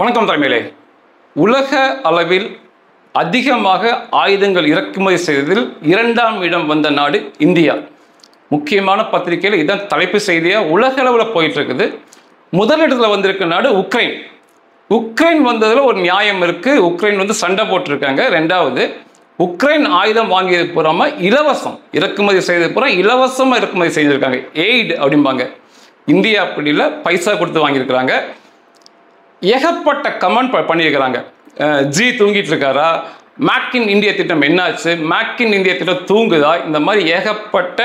வணக்கம் தலைமையிலே. உலக அளவில் அதிகமாக ஆயுதங்கள் இறக்குமதி செய்ததில் 2ஆம் இடம் வந்த நாடு இந்தியா. முக்கியமான பத்திரிகையில் இதான் தலைப்பு செய்தியாக உலக அளவில் போயிட்டு இருக்குது. முதலிடத்தில் வந்திருக்க நாடு உக்ரைன். உக்ரைன் வந்ததில் ஒரு நியாயம் இருக்குது. உக்ரைன் சண்டை போட்டிருக்காங்க. ரெண்டாவது, உக்ரைன் ஆயுதம் வாங்கியது பூராமல் இலவசம் இறக்குமதி செய்தது பூரா இலவசமாக இறக்குமதி செஞ்சுருக்காங்க. எய்டு அப்படிம்பாங்க. இந்தியா அப்படி இல்லை, பைசா கொடுத்து வாங்கியிருக்கிறாங்க. ஏகப்பட்ட கமெண்ட் பண்ணியிருக்கிறாங்க. ஜி தூங்கிட்டு இருக்காரா, மேக் இன் இந்தியா திட்டம் என்னாச்சு, மேக் இன் இந்தியா திட்டம் தூங்குதா, இந்த மாதிரி ஏகப்பட்ட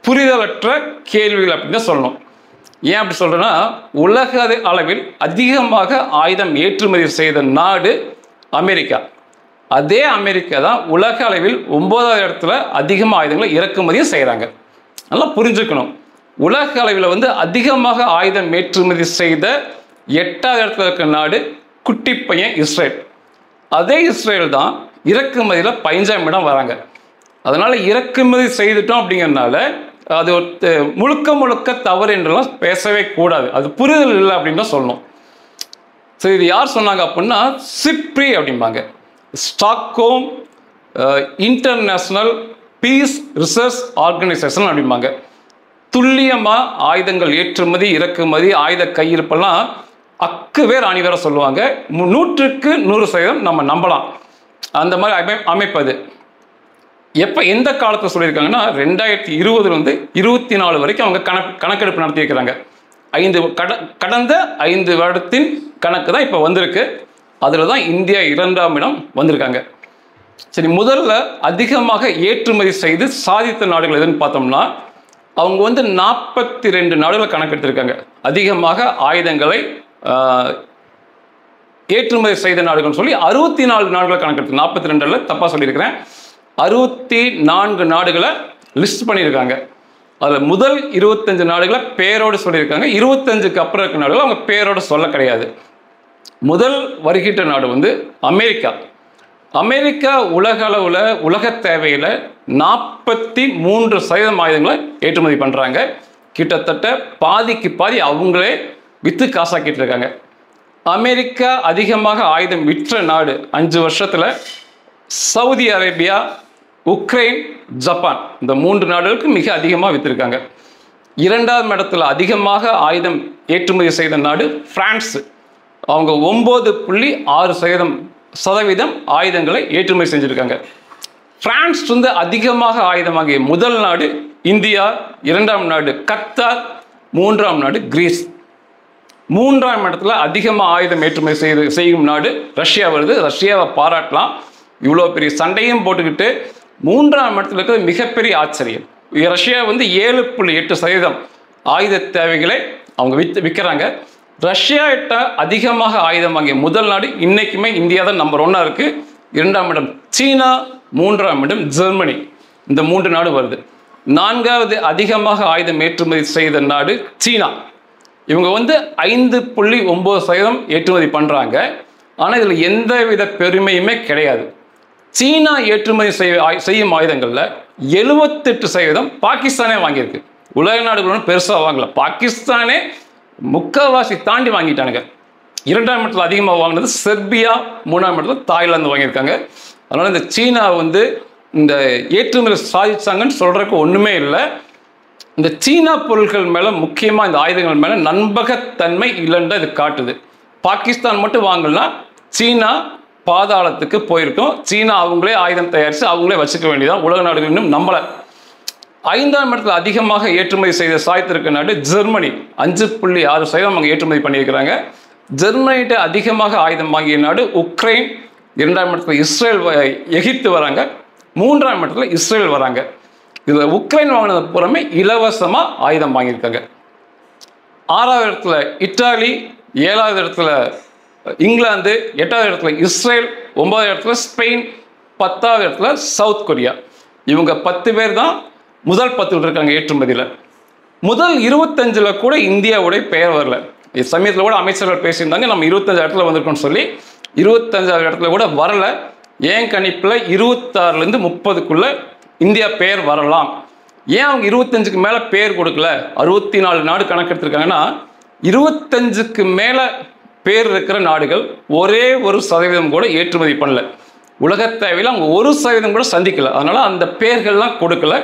புரிதலற்ற கேள்விகள் அப்படின்னு சொல்லணும். ஏன் அப்படி சொல்றேன்னா, உலக அளவில் அதிகமாக ஆயுதம் ஏற்றுமதி செய்த நாடு அமெரிக்கா. அதே அமெரிக்கா தான் உலக அளவில் 9வது இடத்துல அதிகமாக ஆயுதங்களை இறக்குமதியும் செய்கிறாங்க. நல்லா புரிஞ்சுக்கணும். உலக அளவில் அதிகமாக ஆயுதம் ஏற்றுமதி செய்த 8வது இடத்துல இருக்க நாடு குட்டி பையன் இஸ்ரேல். அதே இஸ்ரேல் தான் இறக்குமதியில் 15ஆம் இடம் வராங்க. அதனால் இறக்குமதி செய்துட்டோம் அப்படிங்கிறதுனால அது முழுக்க தவறு என்றெல்லாம் பேசவே கூடாது. அது புரிதல் இல்லை அப்படின்னு தான் சொல்லணும். சரி, இது யார் சொன்னாங்க அப்படின்னா சிப்ரி அப்படிம்பாங்க. Stockholm international peace research organisation அப்படிம்பாங்க. துல்லியமாக ஆயுதங்கள் ஏற்றுமதி இறக்குமதி ஆயுத கையிருப்பெல்லாம் அக்குவேர் அணிவேர சொல்லுவாங்க. 100க்கு 100% நம்ம நம்பலாம். அந்த மாதிரி அமைப்பது எப்போ எந்த காலத்தில் சொல்லியிருக்காங்கன்னா 2020 24 வரைக்கும் அவங்க கணக்கெடுப்பு நடத்தியிருக்கிறாங்க. கடந்த 5 வருடத்தின் கணக்கு தான் இப்போ வந்திருக்கு. அதில் தான் இந்தியா 2ஆம் இடம் வந்திருக்காங்க. சரி, முதல்ல அதிகமாக ஏற்றுமதி செய்து சாதித்த நாடுகள் எதுன்னு பார்த்தோம்னா அவங்க 42 நாடுகளை கணக்கெடுத்திருக்காங்க. அதிகமாக ஆயுதங்களை ஏற்றுமதி செய்த நாடுகள் சொல்லி 64 நாடுகளை கணக்கெடுத்து 42 தப்பாக சொல்லியிருக்கிறேன். 64 நாடுகளை லிஸ்ட் பண்ணியிருக்காங்க. அதில் முதல் 25 நாடுகளை பேரோடு சொல்லியிருக்காங்க. 25க்கு அப்புறம் இருக்க நாடுகள் அவங்க பேரோடு சொல்ல கிடையாது. முதல் வருகின்ற நாடு அமெரிக்கா. அமெரிக்கா உலக அளவில் உலக தேவையில் 43% ஆயுதங்களை ஏற்றுமதி பண்ணுறாங்க. கிட்டத்தட்ட பாதிக்கு பாதி அவங்களே விற்று காசாக்கிட்டு இருக்காங்க. அமெரிக்கா அதிகமாக ஆயுதம் விற்ற நாடு 5 வருஷத்தில் சவுதி அரேபியா, உக்ரைன், ஜப்பான் இந்த 3 நாடுகளுக்கு மிக அதிகமாக விற்றுருக்காங்க. 2ஆம் இடத்துல அதிகமாக ஆயுதம் ஏற்றுமதி செய்த நாடு பிரான்ஸ். அவங்க 9.6% ஆயுதங்களை ஏற்றுமதி செஞ்சுருக்காங்க. பிரான்ஸ் அதிகமாக ஆயுதம் வாங்கிய முதல் நாடு இந்தியா, 2ஆம் நாடு கத்தார், 3ஆம் நாடு கிரீஸ். 3ஆம் இடத்துல அதிகமாக ஆயுதம் ஏற்றுமதி செய்யும் நாடு ரஷ்யா வருது. ரஷ்யாவை பாராட்டலாம். இவ்வளோ பெரிய சண்டையும் போட்டுக்கிட்டு 3ஆம் இடத்துல இருக்கிறது மிகப்பெரிய ஆச்சரியம். ரஷ்யா 7.8% ஆயுத தேவைகளை அவங்க விற்கிறாங்க. ரஷ்யாட்ட அதிகமாக ஆயுதம் வாங்கிய முதல் நாடு இன்னைக்குமே இந்தியா தான் நம்பர் 1 இருக்கு. 2ஆம் இடம் சீனா, 3ஆம் இடம் ஜெர்மனி. இந்த 3 நாடு வருது. 4வது அதிகமாக ஆயுதம் ஏற்றுமதி செய்த நாடு சீனா. இவங்க 5.9% ஏற்றுமதி பண்ணுறாங்க. ஆனால் இதில் எந்தவித பெருமையுமே கிடையாது. சீனா ஏற்றுமதி செய்யும் ஆயுதங்களில் 78% பாகிஸ்தானே வாங்கியிருக்கு. உலக நாடுகளும் பெருசாக வாங்கல. பாகிஸ்தானே முக்கால்வாசி தாண்டி வாங்கிட்டானுங்க. 2ஆம் இடத்துல அதிகமாக வாங்கினது செர்பியா, 3ஆம் இடத்துல தாய்லாந்து வாங்கியிருக்காங்க. அதனால் இந்த சீனா இந்த ஏற்றுமதி சாதிச்சாங்கன்னு சொல்கிறதுக்கு ஒன்றுமே இல்லை. இந்த சீனா பொருட்கள் மேலே முக்கியமாக இந்த ஆயுதங்கள் மேலே நம்பகத்தன்மை இல்லைன்னு இது காட்டுது. பாகிஸ்தான் மட்டும் வாங்கலாம், சீனா பாதாளத்துக்கு போயிருக்கோம். சீனா அவங்களே ஆயுதம் தயாரித்து அவங்களே வச்சுக்க வேண்டியதான். உலக நாடுகள் இன்னும் நம்பலை. 5ஆம் இடத்துல அதிகமாக ஏற்றுமதி செய்த சாய்த்திருக்க நாடு ஜெர்மனி. 5.6% அவங்க ஏற்றுமதி பண்ணியிருக்கிறாங்க. ஜெர்மனிகிட்ட அதிகமாக ஆயுதம் வாங்கிய நாடு உக்ரைன். 2ஆம் இடத்துல இஸ்ரேல், எகிப்து வராங்க. 3ஆம் இடத்துல இஸ்ரேல் வராங்க. இதில் உக்ரைன் வாங்கினது புறமே இலவசமாக ஆயுதம் வாங்கியிருக்காங்க. 6வது இடத்துல இத்தாலி, 7வது இடத்துல இங்கிலாந்து, 8வது இடத்துல இஸ்ரேல், 9வது இடத்துல ஸ்பெயின், 10வது இடத்துல சவுத் கொரியா. இவங்க 10 பேர் தான் முதல் 10 இருக்காங்க ஏற்றுமதியில். முதல் 25 கூட இந்தியாவுடைய பெயர் வரல. சமயத்தில் கூட அமைச்சர்கள் பேசியிருந்தாங்க நம்ம 25 இடத்துல வந்திருக்கோம்னு சொல்லி. 25வது இடத்துல கூட வரல. ஏன் கணிப்பில் 26லேருந்து 30க்குள்ள இந்தியா பெயர் வரலாம். ஏன் அவங்க 25க்கு மேலே பேர் கொடுக்கல? 64 நாடு கணக்கெடுத்திருக்காங்கன்னா 25க்கு மேலே பேர் இருக்கிற நாடுகள் ஒரே 1% கூட ஏற்றுமதி பண்ணல. உலக தேவையில் அவங்க 1% கூட சந்திக்கல. அதனால அந்த பேர்கள்லாம் கொடுக்கல.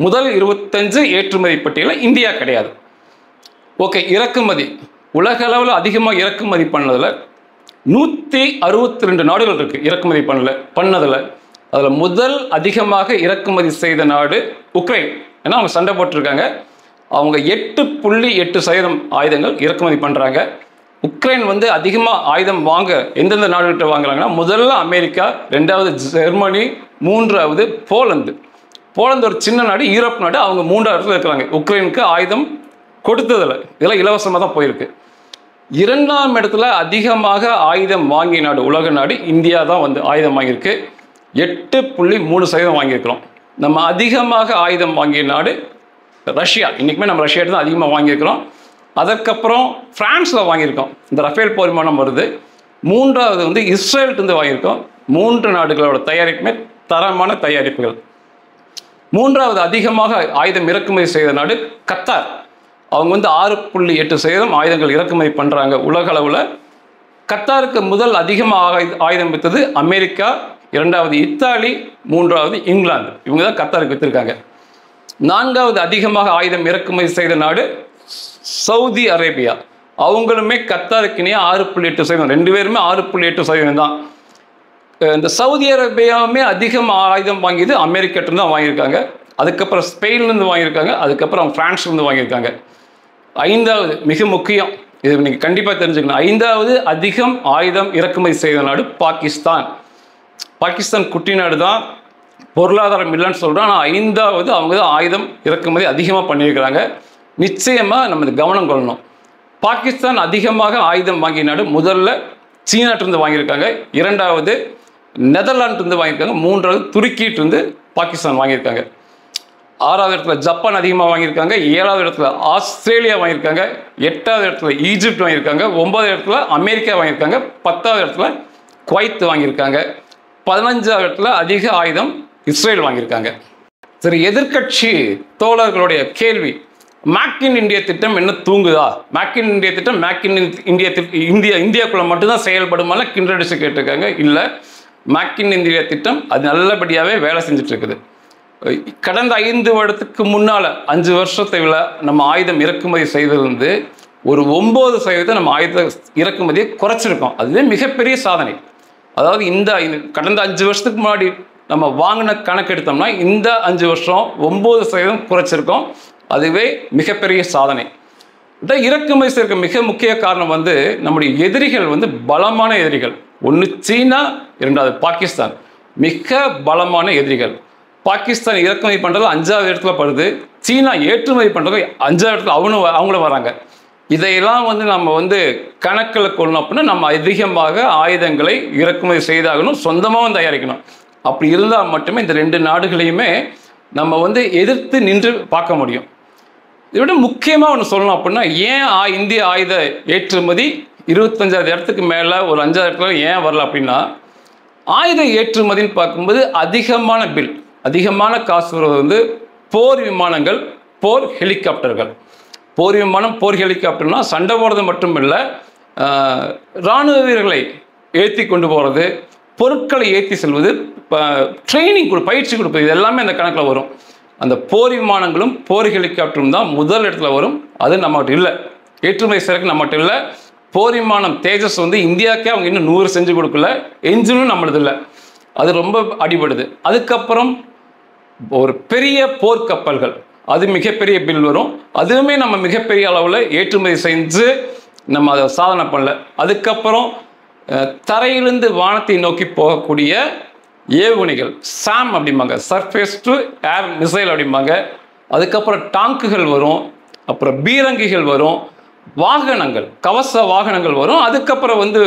முதல் 25 ஏற்றுமதி பட்டியலில் இந்தியா கிடையாது. ஓகே, இறக்குமதி உலக அளவில் அதிகமாக இறக்குமதி பண்ணதில் 162 நாடுகள் இருக்கு. இறக்குமதி பண்ணதில் அதில் முதல் அதிகமாக இறக்குமதி செய்த நாடு உக்ரைன். ஏன்னா அவங்க சண்டை போட்டிருக்காங்க. அவங்க 8.8% ஆயுதங்கள் இறக்குமதி பண்ணுறாங்க. உக்ரைன் வந்து அதிகமாக ஆயுதம் வாங்க எந்தெந்த நாடுகிட்ட வாங்குறாங்கன்னா, முதல்ல அமெரிக்கா, 2வது ஜெர்மனி, 3வது போலந்து. போலந்து ஒரு சின்ன நாடு, யூரோப் நாடு. அவங்க 3வது இடத்துல இருக்கிறாங்க உக்ரைனுக்கு ஆயுதம் கொடுத்ததில். இதெல்லாம் இலவசமாக தான் போயிருக்கு. 2ஆம் இடத்துல அதிகமாக ஆயுதம் வாங்கிய நாடு, உலக நாடு இந்தியா தான் வந்து ஆயுதம் வாங்கியிருக்கு. 8.3% வாங்கியிருக்கிறோம். நம்ம அதிகமாக ஆயுதம் வாங்கிய நாடு ரஷ்யா. இன்றைக்குமே நம்ம ரஷ்யாட்டு தான் அதிகமாக வாங்கியிருக்கிறோம். அதற்கப்புறம் ஃப்ரான்ஸில் வாங்கியிருக்கோம். இந்த ரஃபேல் போர் விமானம் வருது. 3வது வந்து இஸ்ரேல்கிட்ட வாங்கியிருக்கோம். 3 நாடுகளோட தயாரிப்புமே தரமான தயாரிப்புகள். 3வது அதிகமாக ஆயுதம் இறக்குமதி செய்த நாடு கத்தார். அவங்க வந்து 6.8% ஆயுதங்கள் இறக்குமதி பண்ணுறாங்க உலக அளவில். கத்தாருக்கு முதல் அதிகமாக ஆயுதம் விற்றது அமெரிக்கா, 2வது இத்தாலி, 3வது இங்கிலாந்து. இவங்க தான் கத்தாருக்கு விற்றுருக்காங்க. 4வது அதிகமாக ஆயுதம் இறக்குமதி செய்த நாடு சவுதி அரேபியா. அவங்களுமே கத்தாருக்கு இணையாக 6.8%. 2 பேருமே 6.8% தான். இந்த சவுதி அரேபியாவுமே அதிகம் ஆயுதம் வாங்கியது அமெரிக்கிட்ட தான் வாங்கியிருக்காங்க. அதுக்கப்புறம் ஸ்பெயின்லேருந்து வாங்கியிருக்காங்க. அதுக்கப்புறம் ஃப்ரான்ஸ்லேருந்து வாங்கியிருக்காங்க. 5வது மிக முக்கியம், இது நீங்கள் கண்டிப்பாக தெரிஞ்சுக்கணும். 5வது அதிகம் ஆயுதம் இறக்குமதி செய்த நாடு பாகிஸ்தான். பாகிஸ்தான் குட்டி நாடு தான், பொருளாதாரம் இல்லைன்னு சொல்கிறோம். ஆனால் 5வது அவங்க தான் ஆயுதம் இறக்குமதி அதிகமாக பண்ணியிருக்கிறாங்க. நிச்சயமாக நம்ம இது கவனம் கொள்ளணும். பாகிஸ்தான் அதிகமாக ஆயுதம் வாங்கிய நாடு முதல்ல சீனாட்டிருந்து வாங்கியிருக்காங்க. 2வது நெதர்லாண்டிலிருந்து வாங்கியிருக்காங்க. 3வது துருக்கியிட்டிருந்து பாகிஸ்தான் வாங்கியிருக்காங்க. 6வது இடத்துல ஜப்பான் அதிகமாக வாங்கியிருக்காங்க. 7வது இடத்துல ஆஸ்திரேலியா வாங்கியிருக்காங்க. 8வது இடத்துல ஈஜிப்ட் வாங்கியிருக்காங்க. 9வது இடத்துல அமெரிக்கா வாங்கியிருக்காங்க. 10வது இடத்துல குவைத் வாங்கியிருக்காங்க. 15வது இடத்துல அதிக ஆயுதம் இஸ்ரேல் வாங்கியிருக்காங்க. சரி, எதிர்க்கட்சி தோழர்களுடைய கேள்வி, மேக் இன் இந்தியா திட்டம் என்ன தூங்குதா? மேக் இன் இந்தியா திட்டம் மேக் இன் இந்தியா இந்தியாக்குள்ள மட்டும்தான் செயல்படுமால கிண்டடிச்சு கேட்டிருக்காங்க. இல்லை, மேக் இன் இந்தியா திட்டம் அது நல்லபடியாகவே வேலை செஞ்சுட்டு இருக்குது. கடந்த 5 வருடத்துக்கு முன்னால் 5 வருஷத்தை விட நம்ம ஆயுதம் இறக்குமதி செய்திருந்து ஒரு 9% நம்ம ஆயுத இறக்குமதியை குறைச்சிருக்கோம். அதுவே மிகப்பெரிய சாதனை. அதாவது இந்த கடந்த 5 வருஷத்துக்கு முன்னாடி நம்ம வாங்கின கணக்கு எடுத்தோம்னா இந்த 5 வருஷம் 9% குறைச்சிருக்கோம். அதுவே மிகப்பெரிய சாதனை. இறக்குமதி செய்ய மிக முக்கிய காரணம் வந்து நம்முடைய எதிரிகள் வந்து பலமான எதிரிகள். 1 சீனா, 2வது பாகிஸ்தான். மிக பலமான எதிரிகள். பாகிஸ்தான் இறக்குமதி பண்ணுறது 5வது இடத்துல படுது. சீனா ஏற்றுமதி பண்ணுறது 5வது இடத்துல அவங்களும் வராங்க. இதையெல்லாம் வந்து நம்ம வந்து கணக்கில் கொள்ளணும் அப்படின்னா நம்ம அதிகமாக ஆயுதங்களை இறக்குமதி செய்தாகணும், சொந்தமாகவும் தயாரிக்கணும். அப்படி இருந்தால் மட்டுமே இந்த 2 நாடுகளையுமே நம்ம வந்து எதிர்த்து நின்று பார்க்க முடியும். இதை விட முக்கியமாக ஒன்று சொல்லணும் அப்படின்னா, ஏன் இந்திய ஆயுத ஏற்றுமதி 25வது இடத்துக்கு மேலே ஒரு 5வது இடத்துல ஏன் வரல அப்படின்னா, ஆயுத ஏற்றுமதின்னு பார்க்கும்போது அதிகமான பில், அதிகமான காசு வருவது வந்து போர் விமானங்கள், போர் ஹெலிகாப்டர்கள். போர் விமானம், போர் ஹெலிகாப்டர்னா சண்டை போடுறது மட்டும் இல்லை, இராணுவ வீரர்களை ஏற்றி கொண்டு போகிறது, பொருட்களை ஏற்றி செல்வது, ட்ரைனிங் பயிற்சி கொடுப்பது, இது எல்லாமே அந்த கணக்கில் வரும். அந்த போர் விமானங்களும் போர் ஹெலிகாப்டரும் தான் முதல் இடத்துல வரும். அது நம்மகிட்ட இல்லை, ஏற்றுமதி செய்யறதுக்கு நம்மகிட்ட இல்லை. போர் விமானம் தேஜஸ் வந்து இந்தியாவுக்கே அவங்க இன்னும் 100 செஞ்சு கொடுக்கல. என்ஜினும் நம்மளது இல்லை, அது ரொம்ப அடிபடுது. அதுக்கப்புறம் ஒரு பெரிய போர்க்கப்பல்கள், அது மிகப்பெரிய பில் வரும். அதுவுமே நம்ம மிகப்பெரிய அளவில் ஏற்றுமதி செஞ்சு நம்ம அதை சாதனை பண்ணல. அதுக்கப்புறம் தரையிலிருந்து வானத்தை நோக்கி போகக்கூடிய ஏவுகணைகள், சாம் அப்படிம்பாங்க, சர்ஃபேஸ் டு ஏர் மிசைல் அப்படிம்பாங்க. அதுக்கப்புறம் டாங்குகள் வரும், அப்புறம் பீரங்கிகள் வரும், வாகனங்கள், கவச வாகனங்கள் வரும். அதுக்கப்புறம் வந்து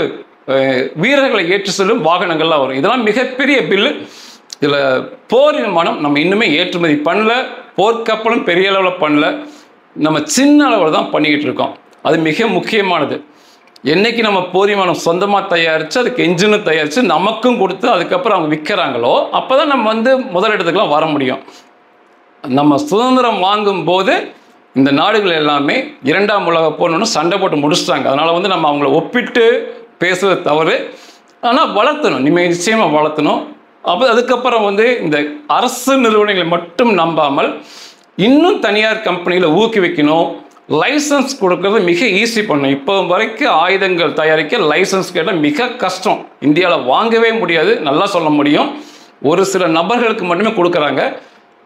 வீரர்களை ஏற்றி செல்லும் வாகனங்கள்லாம் வரும். இதெல்லாம் மிகப்பெரிய பில்லு. இதில் போர் விமானம் நம்ம இன்னுமே ஏற்றுமதி பண்ணல, போர்க்கப்பலும் பெரிய அளவில் பண்ணல, நம்ம சின்ன அளவில் தான் பண்ணிக்கிட்டு இருக்கோம். அது மிக முக்கியமானது. என்னைக்கு நம்ம போர் விமானம் சொந்தமாக தயாரித்து அதுக்கு என்ஜினும் தயாரித்து நமக்கும் கொடுத்து அதுக்கப்புறம் அவங்க விற்கிறாங்களோ அப்போ தான் நம்ம வந்து முதலிடத்துக்குலாம் வர முடியும். நம்ம சுதந்திரம் வாங்கும்போது இந்த நாடுகள் எல்லாமே இரண்டாம் உலக போர்னு சண்டை போட்டு முடிச்சிட்டாங்க. அதனால் வந்து நம்ம அவங்கள ஒப்பிட்டு பேசுவது தவறு. ஆனால் வளர்த்தணும், நிச்சயமாக வளர்த்தணும். அப்போ அதுக்கப்புறம் வந்து இந்த அரசு நிறுவனங்களை மட்டும் நம்பாமல் இன்னும் தனியார் கம்பெனிகளை ஊக்குவிக்கணும். லைசன்ஸ் கொடுக்கறது மிக ஈஸி பண்ணணும். இப்போ வரைக்கும் ஆயுதங்கள் தயாரிக்க லைசன்ஸ் கேட்டால் மிக கஷ்டம். இந்தியாவில் வாங்கவே முடியாது, நல்லா சொல்ல முடியும். ஒரு சில நபர்களுக்கு மட்டுமே கொடுக்குறாங்க.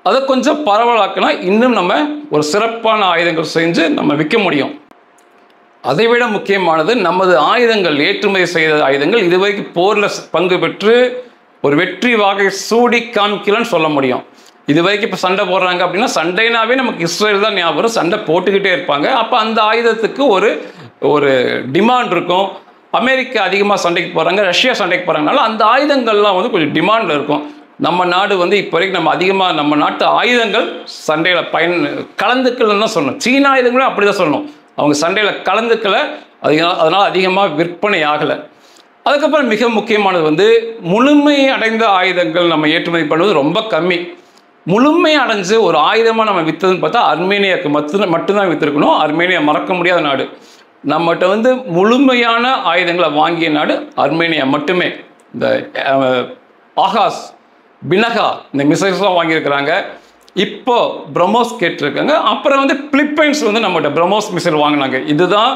அதை கொஞ்சம் பரவலாக்கினா இன்னும் நம்ம ஒரு சிறப்பான ஆயுதங்கள் செஞ்சு நம்ம விற்க முடியும். அதைவிட முக்கியமானது நமது ஆயுதங்கள், ஏற்றுமதி செய்த ஆயுதங்கள் இதுவரைக்கும் போரில் பங்கு பெற்று ஒரு வெற்றி வாகை சூடி காமிக்கலன்னு சொல்ல முடியும். இது வரைக்கும் இப்போ சண்டை போடுறாங்க அப்படின்னா சண்டைனாவே நமக்கு இஸ்ரேல் தான் ஞாபகம். சண்டை போட்டுக்கிட்டே இருப்பாங்க. அப்போ அந்த ஆயுதத்துக்கு ஒரு டிமாண்ட் இருக்கும். அமெரிக்கா அதிகமாக சண்டைக்கு போகிறாங்க, ரஷ்யா சண்டைக்கு போகிறாங்கனால அந்த ஆயுதங்கள்லாம் வந்து கொஞ்சம் டிமாண்டில் இருக்கும். நம்ம நாடு வந்து இப்போ வரைக்கும் நம்ம அதிகமாக நம்ம நாட்டு ஆயுதங்கள் சண்டையில் கலந்துக்கலன்னு தான் சொல்லணும். சீன ஆயுதங்களும் அப்படி தான் சொல்லணும். அவங்க சண்டையில் கலந்துக்கலை, அதனால் அதிகமாக விற்பனை ஆகலை. அதுக்கப்புறம் மிக முக்கியமானது வந்து முழுமை அடைந்த ஆயுதங்கள் நம்ம ஏற்றுமதி பண்ணுவது ரொம்ப கம்மி. முழுமை அடைஞ்சு ஒரு ஆயுதமாக நம்ம விற்றதுன்னு பார்த்தா அர்மேனியாவுக்கு மட்டும்தான் விற்றுருக்கணும். அர்மேனியா மறக்க முடியாத நாடு. நம்மகிட்ட வந்து முழுமையான ஆயுதங்களை வாங்கிய நாடு அர்மேனியா மட்டுமே. இந்த ஆகாஷ், பினகா இந்த மிசைல்ஸ்லாம் வாங்கியிருக்கிறாங்க. இப்போ பிரம்மோஸ் கேட்டிருக்காங்க. அப்புறம் வந்து பிலிப்பைன்ஸ் வந்து நம்மகிட்ட பிரம்மோஸ் மிசைல் வாங்கினாங்க. இதுதான்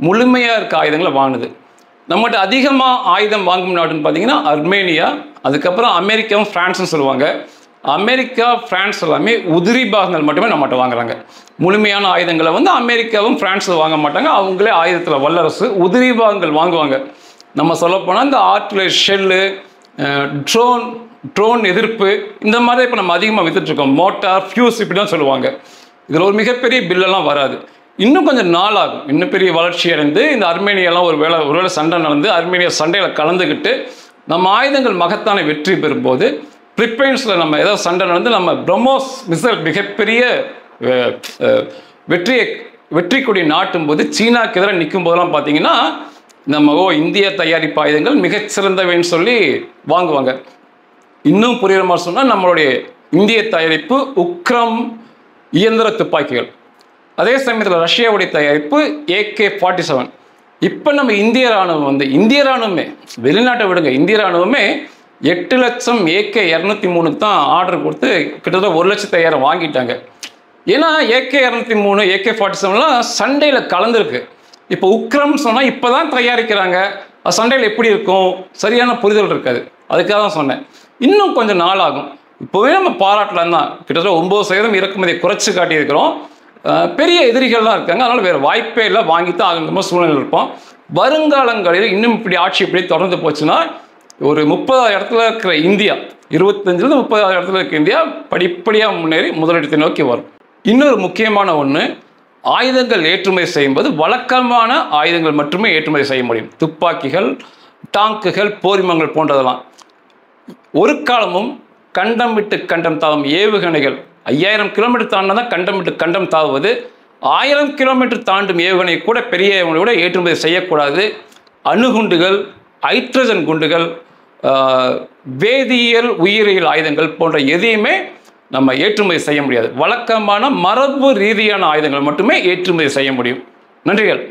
முழுமையாக இருக்க ஆயுதங்களை வாங்கினது. நம்மகிட்ட அதிகமாக ஆயுதம் வாங்கும் நாடுன்னு பார்த்தீங்கன்னா அர்மேனியா, அதுக்கப்புறம் அமெரிக்காவும் ஃப்ரான்ஸும் சொல்லுவாங்க. அமெரிக்கா, ஃப்ரான்ஸ் எல்லாமே உதிரி பாகங்கள் மட்டுமே நம்மகிட்ட வாங்குறாங்க. முழுமையான ஆயுதங்களை வந்து அமெரிக்காவும் ஃப்ரான்ஸும் வாங்க மாட்டாங்க. அவங்களே ஆயுதத்தில் வல்லரசு, உதிரி பாகங்கள் வாங்குவாங்க. நம்ம சொல்லப்போனால் இந்த ஆர்டிலரி ஷெல்லு, ட்ரோன் எதிர்ப்பு, இந்த மாதிரி இப்போ நம்ம அதிகமாக விற்றுட்ருக்கோம். மோட்டார், ஃபியூஸ் இப்படி தான் சொல்லுவாங்க. இதில் ஒரு மிகப்பெரிய பில்லெல்லாம் வராது. இன்னும் கொஞ்சம் நாளாகும். இன்னும் பெரிய வளர்ச்சி அடைந்து இந்த அர்மேனியாலாம் ஒருவேளை சண்டை நடந்து அர்மேனியா சண்டையில் கலந்துக்கிட்டு நம்ம ஆயுதங்கள் மகத்தான வெற்றி பெறும்போது பிலிப்பைன்ஸில் நம்ம ஏதாவது சண்டை நடந்து நம்ம பிரம்மோஸ் மிசைல் மிகப்பெரிய வெற்றி கொடி நாட்டும் போது சீனாக்கு எதிராக நிற்கும் போதெல்லாம் பார்த்தீங்கன்னா நம்ம இந்திய தயாரிப்பு ஆயுதங்கள் மிகச்சிறந்தவைன்னு சொல்லி வாங்குவாங்க. இன்னும் புரியுற மாதிரி சொன்னால் நம்மளுடைய இந்திய தயாரிப்பு உக்ரம் இயந்திர துப்பாக்கிகள், அதே சமயத்தில் ரஷ்யாவுடைய தயாரிப்பு AK-47. இப்போ நம்ம இந்திய ராணுவமே வெளிநாட்டை விடுங்க, இந்திய ராணுவமே 8 லட்சம் AK-203 தான் ஆர்டர் கொடுத்து கிட்டத்தட்ட 1,50,000 வாங்கிட்டாங்க. ஏன்னா AK-203 AK-47லாம் சண்டையில் கலந்துருக்கு. இப்போ உக்ரம் சொன்னால் இப்போ தான் தயாரிக்கிறாங்க. சண்டையில் எப்படி இருக்கும், சரியான புரிதல் இருக்காது. அதுக்காக தான் சொன்னேன். இன்னும் கொஞ்சம் நாள் ஆகும். இப்போவே நம்ம பாராட்டலாம் தான். கிட்டத்தட்ட 9% இறக்குமதியை குறைச்சி காட்டியிருக்கிறோம். பெரிய எதிரிகள்லாம் இருக்காங்க. அதனால் வேறு வாய்ப்பே இல்லை, வாங்கித்தான் ஆகுங்கிற சூழ்நிலை இருப்போம். வருங்காலங்களில் இன்னும் இப்படி ஆட்சி இப்படி தொடர்ந்து போச்சுன்னா ஒரு 30வது இடத்துல இருக்கிற இந்தியா, 25லேருந்து 30வது இடத்துல இருக்கிற இந்தியா படிப்படியாக முன்னேறி முதலிடத்தை நோக்கி வரும். இன்னொரு முக்கியமான ஒன்று, ஆயுதங்கள் ஏற்றுமதி செய்யும்போது வழக்கமான ஆயுதங்கள் மட்டுமே ஏற்றுமதி செய்ய முடியும். துப்பாக்கிகள், டாங்குகள், போர்விமானங்கள் போன்றதெல்லாம். ஒரு காலமும் கண்டம் விட்டு கண்டம் தாவும் ஏவுகணைகள் 5000 கிலோமீட்டர் தாண்டினா தான் கண்டம் விட்டு கண்டம் தாவுவது. 1000 கிலோமீட்டர் தாண்டும் ஏவுகணை கூட பெரிய ஏவுகணை கூட ஏற்றுமதி செய்யக்கூடாது. அணுகுண்டுகள், ஹைட்ரஜன் குண்டுகள், வேதியியல், உயிரியல் ஆயுதங்கள் போன்ற எதையுமே நம்ம ஏற்றுமதி செய்ய முடியாது. வழக்கமான மரபு ரீதியான ஆயுதங்கள் மட்டுமே ஏற்றுமதி செய்ய முடியும். நன்றிகள்.